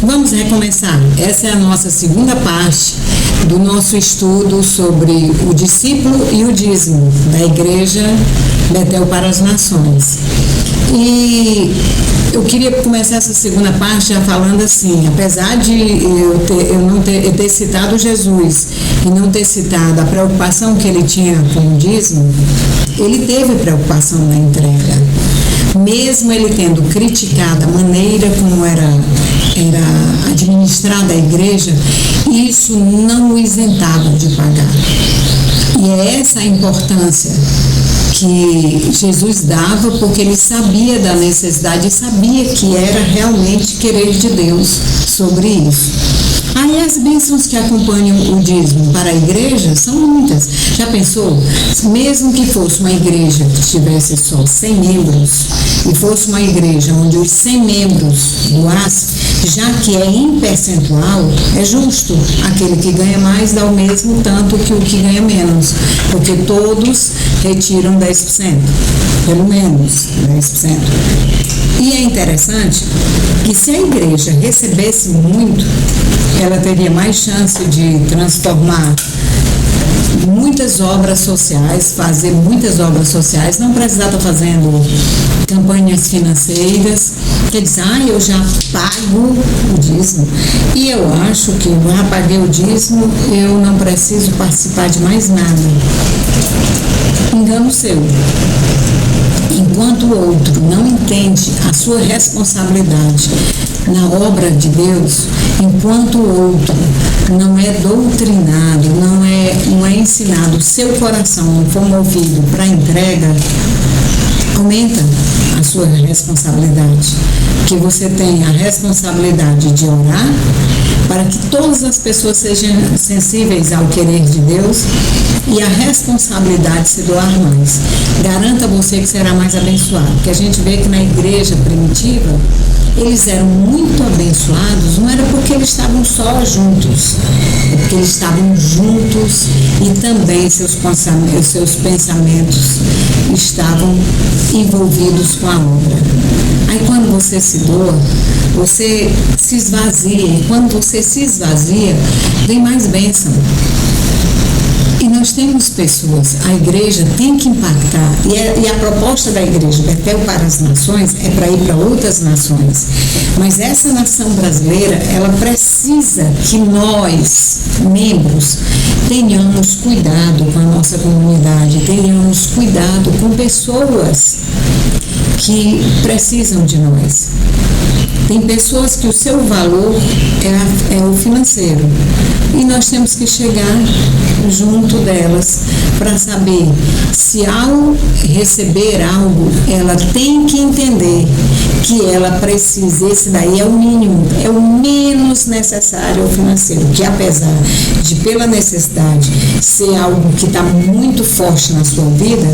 Vamos recomeçar. Essa é a nossa segunda parte do nosso estudo sobre o discípulo e o dízimo da Igreja Betel para as Nações. E eu queria começar essa segunda parte já falando assim, apesar de eu ter citado Jesus e não ter citado a preocupação que ele tinha com o dízimo, ele teve preocupação na entrega. Mesmo ele tendo criticado a maneira como era administrada a igreja, isso não o isentava de pagar. E é essa a importância que Jesus dava, porque ele sabia da necessidade e sabia que era realmente querer de Deus sobre isso. Aí as bênçãos que acompanham o dízimo para a igreja são muitas. Já pensou? Mesmo que fosse uma igreja que tivesse só 100 membros e fosse uma igreja onde os 100 membros doassem, já que é em percentual, é justo. Aquele que ganha mais dá o mesmo tanto que o que ganha menos, porque todos retiram 10%, pelo menos 10%. E é interessante que se a igreja recebesse muito, ela teria mais chance de transformar muitas obras sociais, fazer muitas obras sociais, não precisar estar fazendo campanhas financeiras, quer dizer, eu já pago o dízimo. E eu acho que eu já paguei o dízimo, eu não preciso participar de mais nada. Engano seu. Enquanto o outro não entende a sua responsabilidade na obra de Deus, enquanto o outro não é doutrinado, não é ensinado, o seu coração não for movido para a entrega, aumenta a sua responsabilidade. Que você tem a responsabilidade de orar para que todas as pessoas sejam sensíveis ao querer de Deus e a responsabilidade de se doar mais. Garanta você que será mais abençoado. Porque a gente vê que na igreja primitiva eles eram muito abençoados, não era porque eles estavam só juntos, é porque eles estavam juntos e também seus pensamentos estavam envolvidos com a obra. Aí quando você se doa, você se esvazia, e quando você se esvazia, vem mais bênção. E nós temos pessoas, a igreja tem que impactar, e a proposta da igreja Betel para as Nações é para ir para outras nações, mas essa nação brasileira, ela precisa que nós, membros, tenhamos cuidado com a nossa comunidade, tenhamos cuidado com pessoas que precisam de nós. Tem pessoas que o seu valor é o financeiro e nós temos que chegar junto delas para saber se ao receber algo ela tem que entender que ela precisa, esse daí é o mínimo, é o menos necessário ao financeiro, que apesar de pela necessidade ser algo que está muito forte na sua vida,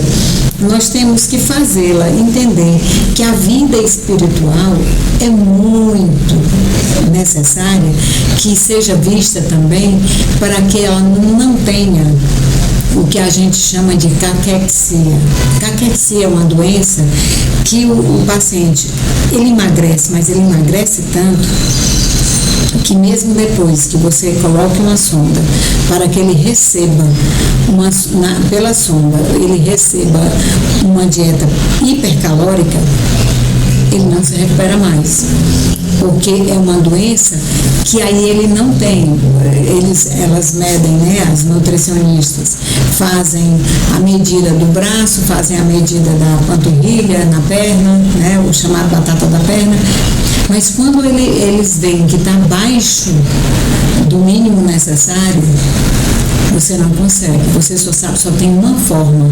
nós temos que fazê-la entender que a vida espiritual é muito necessária que seja vista também para que ela não tenha o que a gente chama de caquexia. Caquexia é uma doença que o paciente, ele emagrece, mas ele emagrece tanto que mesmo depois que você coloque uma sonda para que ele receba pela sonda, ele receba uma dieta hipercalórica, ele não se recupera mais, porque é uma doença que aí ele não tem. Elas medem, né, as nutricionistas fazem a medida do braço, fazem a medida da panturrilha na perna, né, o chamado batata da perna, mas quando eles veem que está abaixo do mínimo necessário, você não consegue, você só tem uma forma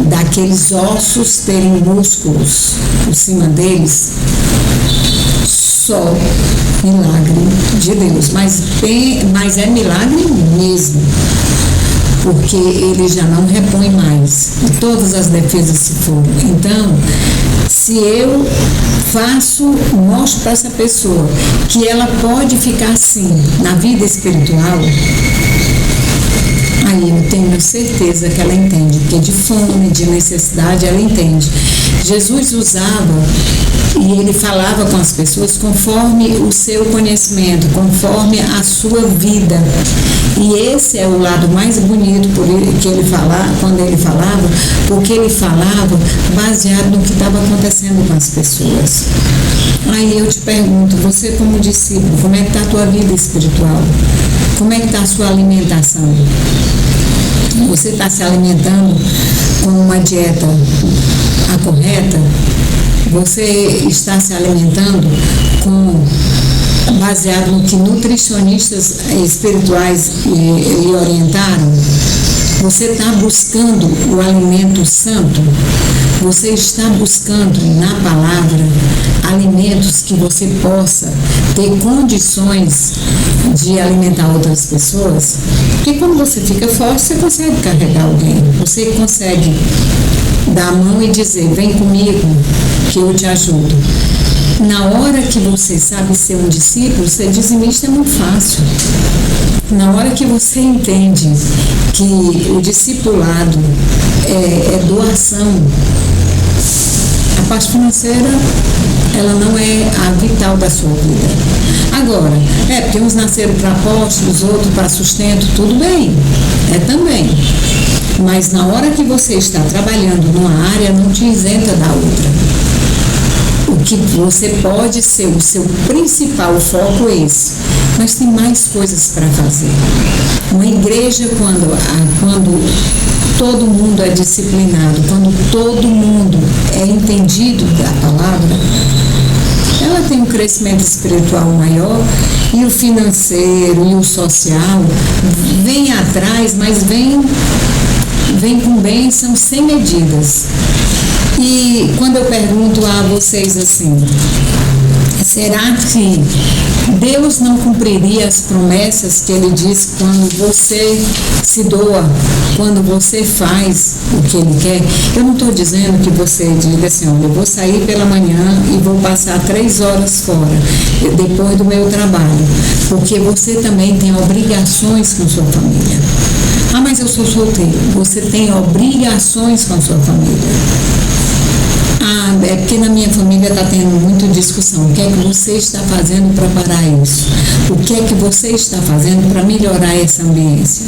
daqueles ossos terem músculos por cima deles, só milagre de Deus, mas é milagre mesmo, porque ele já não repõe mais, e todas as defesas se foram. Então, se eu mostro para essa pessoa que ela pode ficar assim na vida espiritual, aí eu tenho certeza que ela entende, porque de fome, de necessidade, ela entende. Jesus usava e ele falava com as pessoas conforme o seu conhecimento, conforme a sua vida. E esse é o lado mais bonito que ele falava, quando ele falava, porque ele falava baseado no que estava acontecendo com as pessoas. Aí eu te pergunto, você como discípulo, como é que está a tua vida espiritual? Como é que está a sua alimentação? Você está se alimentando com uma dieta correta? Você está se alimentando baseado no que nutricionistas espirituais lhe orientaram? Você está buscando o alimento santo? Você está buscando na palavra alimentos que você possa ter condições de alimentar outras pessoas? Porque quando você fica forte, você consegue carregar alguém, você consegue dar a mão e dizer, vem comigo que eu te ajudo. Na hora que você sabe ser um discípulo, ser dizimista é muito fácil. Na hora que você entende que o discipulado é doação, a parte financeira, ela não é a vital da sua vida. Agora, porque uns nasceram para apóstolos, outros para sustento, tudo bem, também. Mas na hora que você está trabalhando numa área, não te isenta da outra. O que você pode ser, o seu principal foco é esse, mas tem mais coisas para fazer. Uma igreja, quando todo mundo é disciplinado, quando todo mundo é entendido da palavra, ela tem um crescimento espiritual maior e o financeiro e o social vem atrás, mas vem com bênção sem medidas. E quando eu pergunto a vocês assim, será que Deus não cumpriria as promessas que Ele diz quando você se doa, quando você faz o que Ele quer? Eu não estou dizendo que você diga assim, olha, eu vou sair pela manhã e vou passar 3 horas fora, depois do meu trabalho, porque você também tem obrigações com sua família. Ah, mas eu sou solteiro. Você tem obrigações com a sua família. Ah, é porque na minha família está tendo muita discussão. O que é que você está fazendo para parar isso? O que é que você está fazendo para melhorar essa ambiência?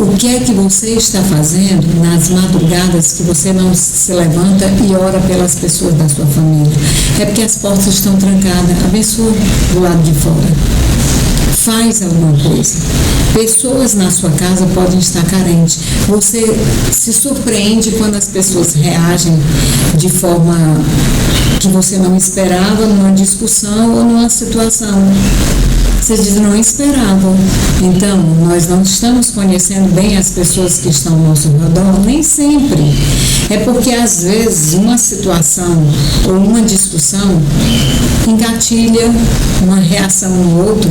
O que é que você está fazendo nas madrugadas que você não se levanta e ora pelas pessoas da sua família? É porque as portas estão trancadas. Abençoa do lado de fora. Faz alguma coisa. Pessoas na sua casa podem estar carentes. Você se surpreende quando as pessoas reagem de forma que você não esperava numa discussão ou numa situação. Você diz, não esperava. Então, nós não estamos conhecendo bem as pessoas que estão ao nosso redor, nem sempre. É porque, às vezes, uma situação ou uma discussão engatilha uma reação no outro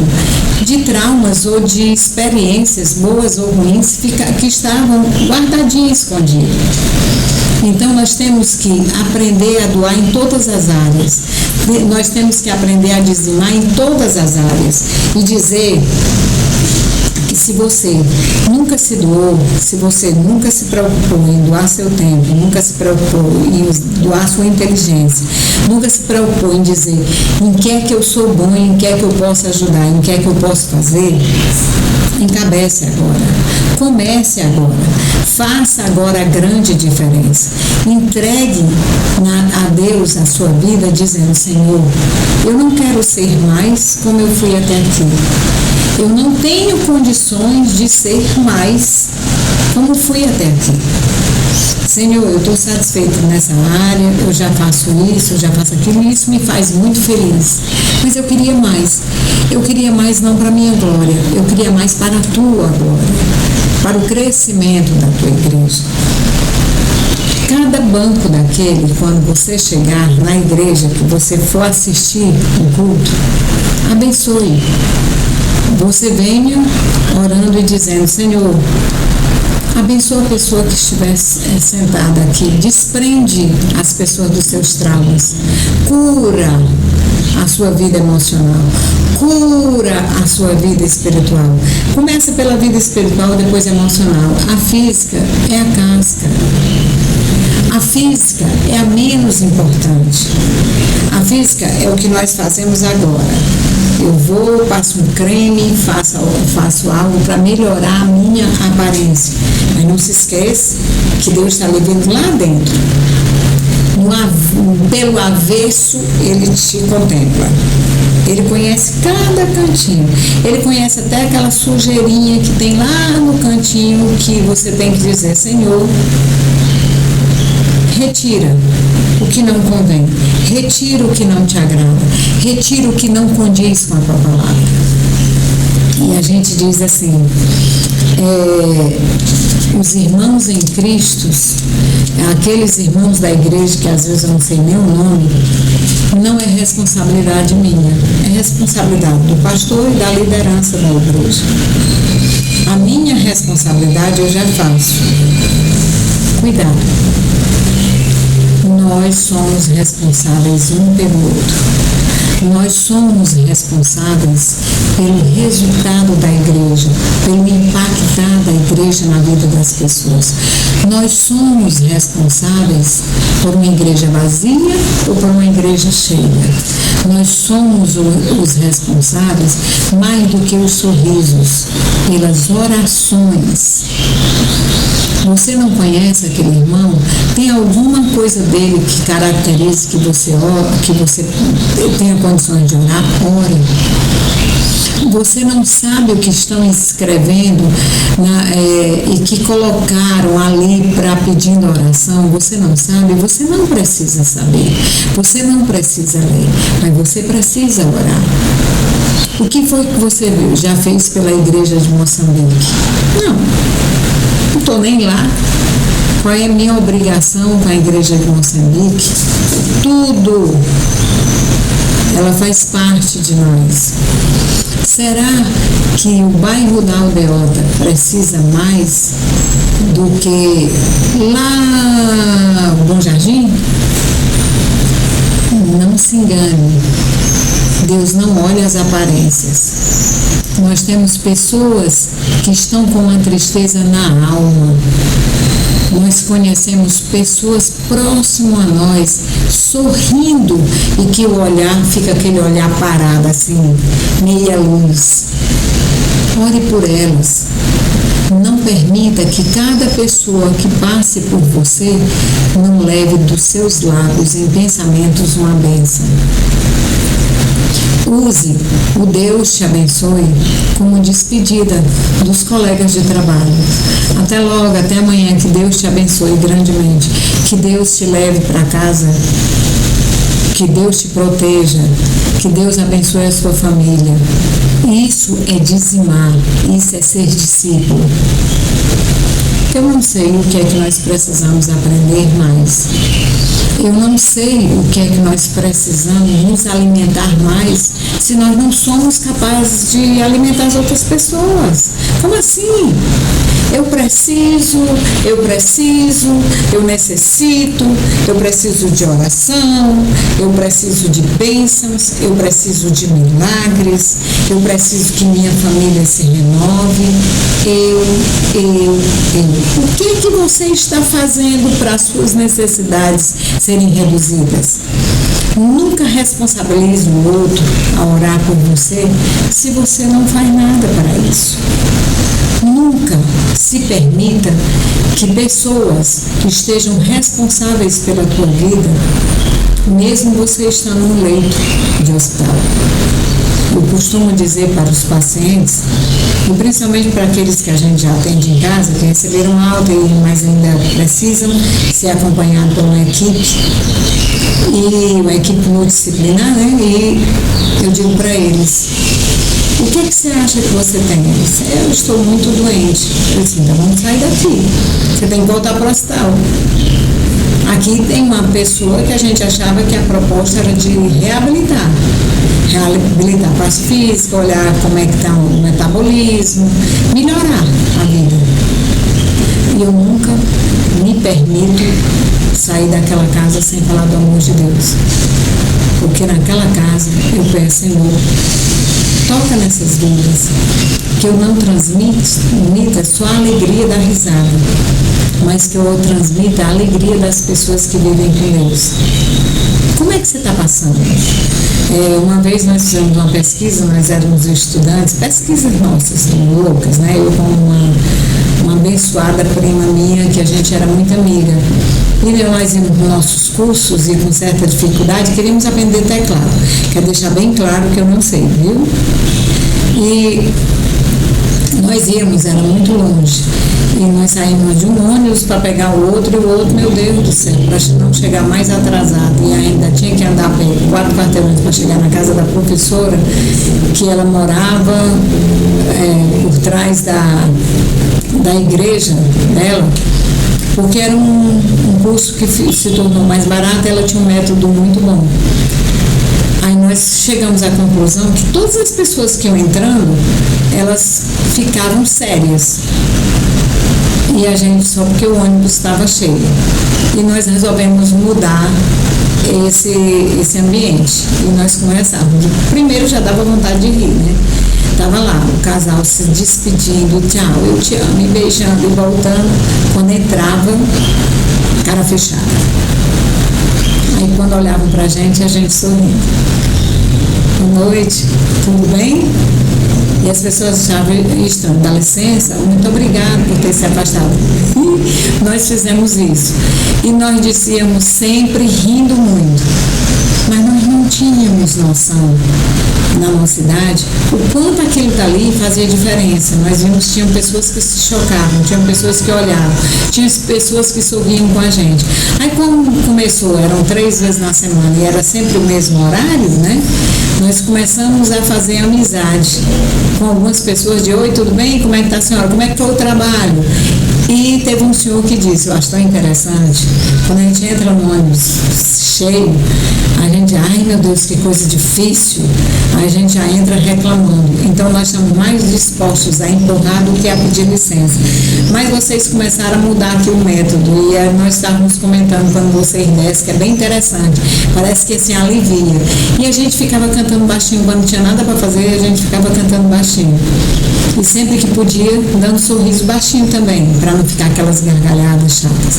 de traumas ou de experiências boas ou ruins que estavam guardadinhas, escondidas. Então, nós temos que aprender a doar em todas as áreas. Nós temos que aprender a dizimar em todas as áreas. E dizer que se você nunca se doou, se você nunca se preocupou em doar seu tempo, nunca se preocupou em doar sua inteligência, nunca se preocupou em dizer em que é que eu sou bom, em que é que eu posso ajudar, em que é que eu posso fazer, encabece agora. Comece agora, faça agora a grande diferença. Entregue a Deus a sua vida dizendo, Senhor, eu não quero ser mais como eu fui até aqui. Eu não tenho condições de ser mais como fui até aqui. Senhor, eu estou satisfeito nessa área, eu já faço isso, eu já faço aquilo, e isso me faz muito feliz. Mas eu queria mais. Eu queria mais não para a minha glória, eu queria mais para a tua glória, para o crescimento da tua igreja. Cada banco daquele, quando você chegar na igreja, que você for assistir o culto, abençoe. Você venha orando e dizendo, Senhor, abençoa a pessoa que estiver sentada aqui, desprende as pessoas dos seus traumas, cura a sua vida emocional, cura a sua vida espiritual. Começa pela vida espiritual, depois emocional. A física é a casca. A física é a menos importante. A física é o que nós fazemos agora. Eu vou, passo um creme, faço algo para melhorar a minha aparência. Mas não se esquece que Deus está lhe vendo lá dentro. Pelo avesso, Ele te contempla. Ele conhece cada cantinho. Ele conhece até aquela sujeirinha que tem lá no cantinho que você tem que dizer: Senhor, retira o que não convém, retira o que não te agrada, retira o que não condiz com a tua palavra. E a gente diz assim, os irmãos em Cristo, aqueles irmãos da igreja que às vezes eu não sei nem o nome, não é responsabilidade minha, é responsabilidade do pastor e da liderança da igreja. A minha responsabilidade eu já faço. Cuidado. Nós somos responsáveis um pelo outro. Nós somos responsáveis pelo resultado da igreja, pelo impactar da igreja na vida das pessoas. Nós somos responsáveis por uma igreja vazia ou por uma igreja cheia. Nós somos os responsáveis, mais do que os sorrisos, pelas orações. Você não conhece aquele irmão? Tem alguma coisa dele que caracterize que você ora, que você tenha condições de orar? Ore. Você não sabe o que estão escrevendo e que colocaram ali para pedindo oração? Você não sabe? Você não precisa saber. Você não precisa ler, mas você precisa orar. O que foi que você já fez pela igreja de Moçambique? Não estou nem lá. Qual é a minha obrigação com a igreja de Moçambique? Tudo. Ela faz parte de nós. Será que o bairro da Aldeota precisa mais do que lá o Bom Jardim? Não se engane. Deus não olha as aparências. Nós temos pessoas que estão com uma tristeza na alma. Nós conhecemos pessoas próximas a nós, sorrindo, e que o olhar fica aquele olhar parado, assim, meia luz. Ore por elas. Não permita que cada pessoa que passe por você não leve dos seus lábios em pensamentos uma bênção. Use o Deus te abençoe como despedida dos colegas de trabalho. Até logo, até amanhã, que Deus te abençoe grandemente, que Deus te leve para casa, que Deus te proteja, que Deus abençoe a sua família. Isso é dizimar, isso é ser discípulo. Eu não sei o que é que nós precisamos aprender mais. Eu não sei o que é que nós precisamos nos alimentar mais se nós não somos capazes de alimentar as outras pessoas. Como assim? Eu preciso, eu necessito, eu preciso de oração, eu preciso de bênçãos, eu preciso de milagres, eu preciso que minha família se renove. O que você está fazendo para as suas necessidades serem reduzidas? Nunca responsabilize o outro a orar por você se você não faz nada para isso. Nunca se permita que pessoas que estejam responsáveis pela tua vida, mesmo você estando no leito de hospital. Eu costumo dizer para os pacientes, e principalmente para aqueles que a gente já atende em casa, que receberam alta, mas ainda precisam ser acompanhados por uma equipe, e uma equipe multidisciplinar, né? E eu digo para eles: o que você acha que você tem? Eu disse: eu estou muito doente. Eu disse: então vamos sair daqui. Você tem que voltar para o hospital. Aqui tem uma pessoa que a gente achava que a proposta era de reabilitar a parte física, olhar como é que está o metabolismo, melhorar a vida. E eu nunca me permito sair daquela casa sem falar do amor de Deus. Porque naquela casa eu peço: Senhor, toca nessas vidas, que eu não transmita só a alegria da risada, mas que eu transmita a alegria das pessoas que vivem com Deus. Como é que você está passando? Uma vez nós fizemos uma pesquisa, nós éramos estudantes, pesquisas nossas, loucas, né? Eu com uma abençoada prima minha, que a gente era muito amiga. E nós íamos nos nossos cursos e com certa dificuldade, queríamos aprender teclado. Quero deixar bem claro que eu não sei, viu? E nós íamos, era muito longe. E nós saímos de um ônibus para pegar o outro, e o outro, meu Deus do céu, para não chegar mais atrasado. E ainda tinha que andar 4 quarteirões para chegar na casa da professora, que ela morava por trás da igreja dela, porque era um curso que se tornou mais barato, ela tinha um método muito bom. Aí nós chegamos à conclusão que todas as pessoas que iam entrando, elas ficavam sérias. E a gente só porque o ônibus estava cheio. E nós resolvemos mudar esse ambiente. E nós conversávamos. Primeiro já dava vontade de rir, né? Tava lá o casal se despedindo, tchau, eu te amo, e beijando e voltando. Quando entrava, cara fechada. Aí quando olhavam pra gente, a gente sorrindo. Boa noite, tudo bem? E as pessoas achavam estranho, dá licença, muito obrigado por ter se afastado. E nós fizemos isso. E nós dizíamos sempre rindo muito. Mas nós não tínhamos noção na nossa idade o quanto aquilo dali fazia diferença. Nós vimos, tinham pessoas que se chocavam, tinham pessoas que olhavam, tinham pessoas que sorriam com a gente. Aí quando começou, eram 3 vezes na semana e era sempre o mesmo horário, né? Nós começamos a fazer amizade com algumas pessoas de: oi, tudo bem? Como é que está a senhora? Como é que foi o trabalho? E teve um senhor que disse, eu acho tão interessante, quando a gente entra no ônibus cheio, a gente, ai meu Deus, que coisa difícil, a gente já entra reclamando. Então nós estamos mais dispostos a empurrar do que a pedir licença. Mas vocês começaram a mudar aqui o método, e nós estávamos comentando quando vocês descem, que é bem interessante, parece que assim alivia. E a gente ficava cantando baixinho, quando não tinha nada para fazer, a gente ficava cantando baixinho. E sempre que podia, dando um sorriso baixinho também, para não ficar aquelas gargalhadas chatas.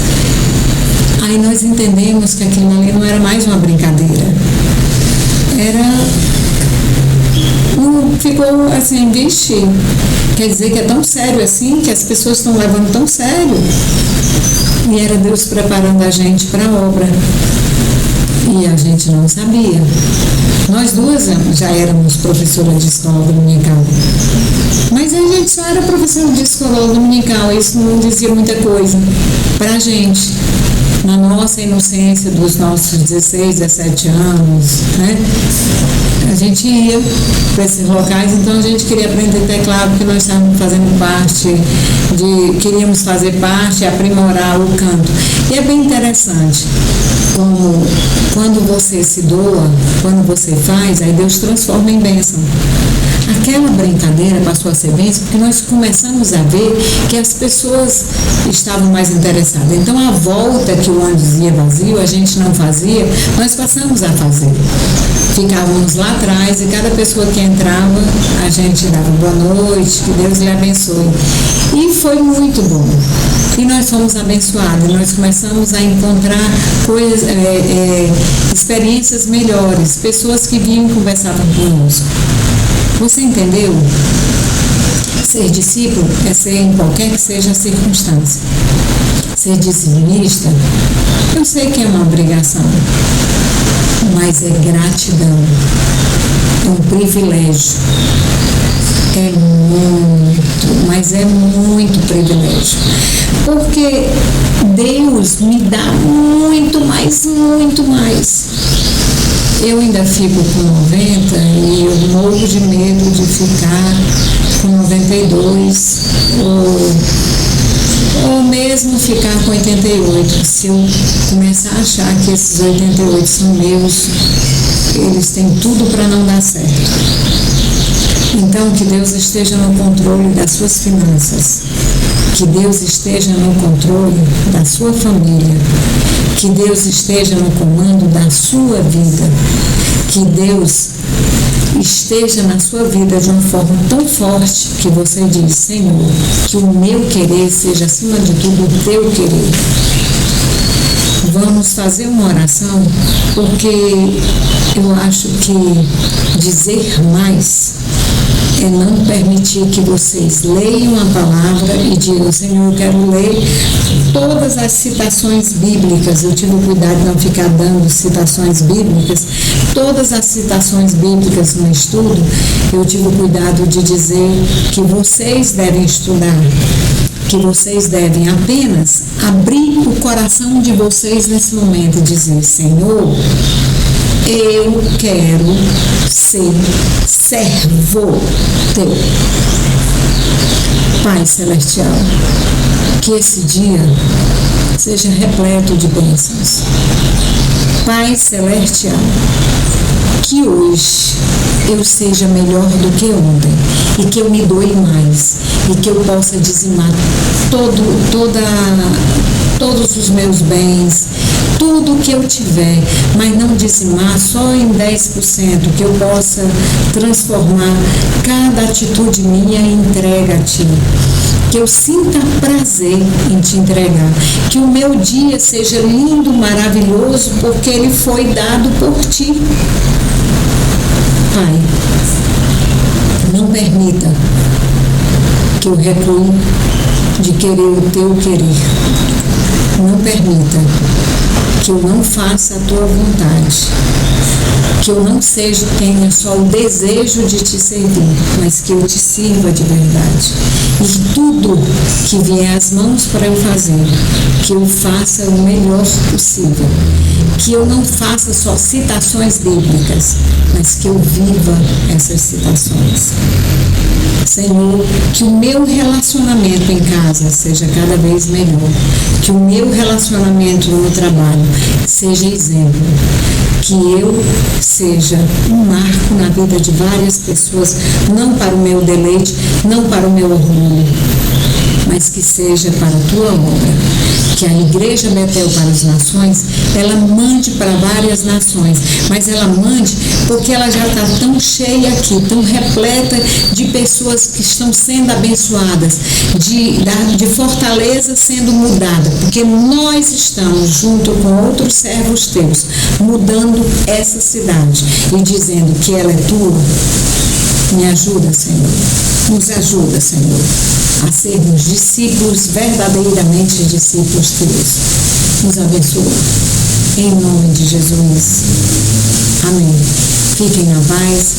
Aí nós entendemos que aquilo ali não era mais uma brincadeira. Ficou assim, vixe, quer dizer que é tão sério assim, que as pessoas estão levando tão sério. E era Deus preparando a gente para a obra. E a gente não sabia. Nós duas já éramos professoras de escola dominical. Mas a gente só era professora de escola dominical, isso não dizia muita coisa para a gente. Na nossa inocência dos nossos 16, 17 anos, né? A gente ia para esses locais, então a gente queria aprender teclado, porque nós estávamos fazendo parte queríamos fazer parte e aprimorar o canto. E é bem interessante como quando você se doa, quando você faz, aí Deus transforma em bênção. Aquela brincadeira passou a ser bênção porque nós começamos a ver que as pessoas estavam mais interessadas. Então a volta que o ônibus ia vazio, a gente não fazia, nós passamos a fazer. Ficávamos lá atrás e cada pessoa que entrava, a gente dava boa noite, que Deus lhe abençoe. E foi muito bom. E nós fomos abençoados, nós começamos a encontrar coisas, experiências melhores, pessoas que vinham e conversavam conosco. Você entendeu? Ser discípulo é ser em qualquer que seja a circunstância. Ser dizimista, eu sei que é uma obrigação, mas é gratidão, é um privilégio. É muito, mas é muito privilégio. Porque Deus me dá muito mais, muito mais. Eu ainda fico com 90 e eu morro de medo de ficar com 92 ou mesmo ficar com 88. Se eu começar a achar que esses 88 são meus, eles têm tudo para não dar certo. Então, que Deus esteja no controle das suas finanças, que Deus esteja no controle da sua família, que Deus esteja no comando da sua vida, que Deus esteja na sua vida de uma forma tão forte que você diz: Senhor, que o meu querer seja acima de tudo o teu querer. Vamos fazer uma oração, porque eu acho que dizer mais é não permitir que vocês leiam a palavra e digam: Senhor, eu quero ler todas as citações bíblicas. Eu tive o cuidado de não ficar dando citações bíblicas. Todas as citações bíblicas no estudo, eu tive o cuidado de dizer que vocês devem estudar, que vocês devem apenas abrir o coração de vocês nesse momento e dizer: Senhor, eu quero ser servo teu. Pai Celestial, que esse dia seja repleto de bênçãos. Pai Celestial, que hoje eu seja melhor do que ontem e que eu me doe mais e que eu possa dizimar todos os meus bens, tudo que eu tiver, mas não dizimar só em 10%, que eu possa transformar cada atitude minha em entrega a Ti. Que eu sinta prazer em Te entregar, que o meu dia seja lindo, maravilhoso, porque ele foi dado por Ti. Pai, não permita que eu recue de querer o Teu querer. Não permita que eu não faça a Tua vontade, que eu não tenha só o desejo de Te servir, mas que eu Te sirva de verdade. E tudo que vier às mãos para eu fazer, que eu faça o melhor possível. Que eu não faça só citações bíblicas, mas que eu viva essas citações. Senhor, que o meu relacionamento em casa seja cada vez melhor, que o meu relacionamento no trabalho seja exemplo, que eu seja um marco na vida de várias pessoas, não para o meu deleite, não para o meu orgulho, mas que seja para a Tua obra. Que a Igreja Betel para as Nações, ela mande para várias nações, mas ela mande porque ela já está tão cheia aqui, tão repleta de pessoas que estão sendo abençoadas, de Fortaleza sendo mudada, porque nós estamos junto com outros servos Teus, mudando essa cidade e dizendo que ela é Tua. Me ajuda, Senhor. Nos ajuda, Senhor, a sermos discípulos, verdadeiramente discípulos Teus. Nos abençoa. Em nome de Jesus. Amém. Fiquem na paz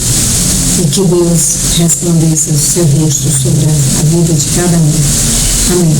e que Deus resplandeça o seu rosto sobre a vida de cada um. Amém.